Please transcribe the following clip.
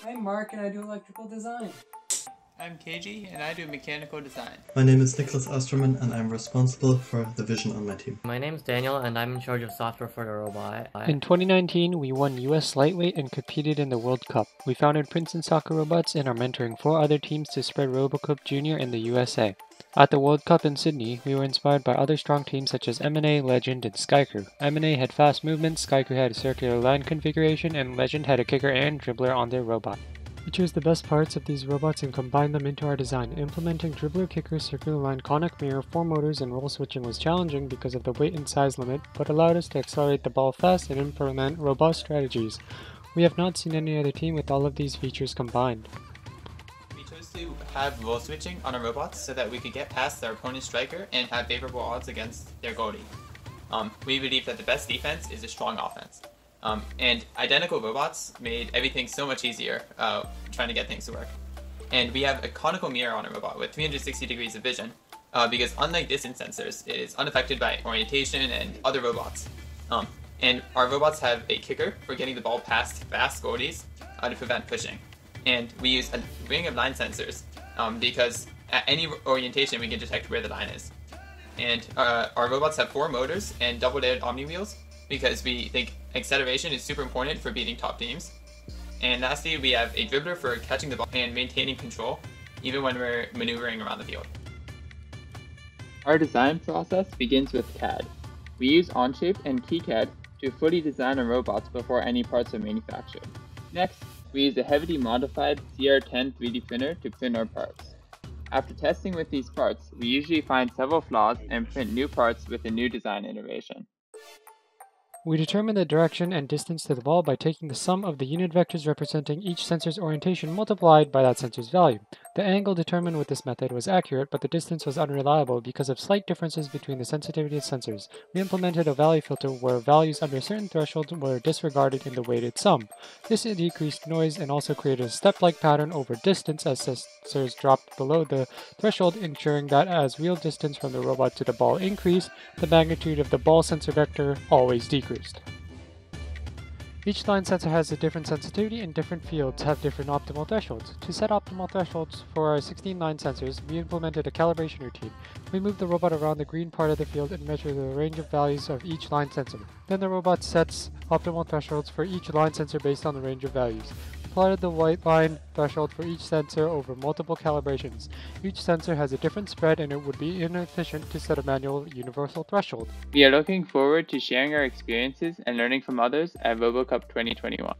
I'm Mark and I do electrical design. I'm KG and I do mechanical design. My name is Nicholas Osterman and I'm responsible for the vision on my team. My name is Daniel and I'm in charge of software for the robot. In 2019, we won US Lightweight and competed in the World Cup. We founded Princeton Soccer Robots and are mentoring 4 other teams to spread RoboCup Junior in the USA. At the World Cup in Sydney, we were inspired by other strong teams such as M&A, Legend, and Skycrew. M&A had fast movements, Skycrew had a circular line configuration, and Legend had a kicker and dribbler on their robot. We chose the best parts of these robots and combined them into our design. Implementing dribbler, kicker, circular line, conic mirror, 4 motors, and roll switching was challenging because of the weight and size limit, but allowed us to accelerate the ball fast and implement robust strategies. We have not seen any other team with all of these features combined. We chose to have roll switching on our robots so that we could get past their opponent's striker and have favorable odds against their goalie. We believe that the best defense is a strong offense. And identical robots made everything so much easier trying to get things to work. And we have a conical mirror on a robot with 360 degrees of vision because unlike distance sensors, it is unaffected by orientation and other robots. And our robots have a kicker for getting the ball past fast goalies to prevent pushing. And we use a ring of line sensors because at any orientation we can detect where the line is. And our robots have 4 motors and double-layered omni wheels because we think acceleration is super important for beating top teams. And lastly, we have a dribbler for catching the ball and maintaining control even when we're maneuvering around the field. Our design process begins with CAD. We use Onshape and KiCad to fully design our robots before any parts are manufactured. Next, we use a heavily modified CR10 3D printer to print our parts. After testing with these parts, we usually find several flaws and print new parts with a new design iteration. We determine the direction and distance to the ball by taking the sum of the unit vectors representing each sensor's orientation multiplied by that sensor's value. The angle determined with this method was accurate, but the distance was unreliable because of slight differences between the sensitivity of sensors. We implemented a value filter where values under certain thresholds were disregarded in the weighted sum. This decreased noise and also created a step-like pattern over distance as sensors dropped below the threshold, ensuring that as real distance from the robot to the ball increased, the magnitude of the ball sensor vector always decreased. Each line sensor has a different sensitivity and different fields have different optimal thresholds. To set optimal thresholds for our 16 line sensors, we implemented a calibration routine. We moved the robot around the green part of the field and measured the range of values of each line sensor. Then the robot sets optimal thresholds for each line sensor based on the range of values. Plotted the white line threshold for each sensor over multiple calibrations. Each sensor has a different spread and it would be inefficient to set a manual universal threshold. We are looking forward to sharing our experiences and learning from others at RoboCup 2021.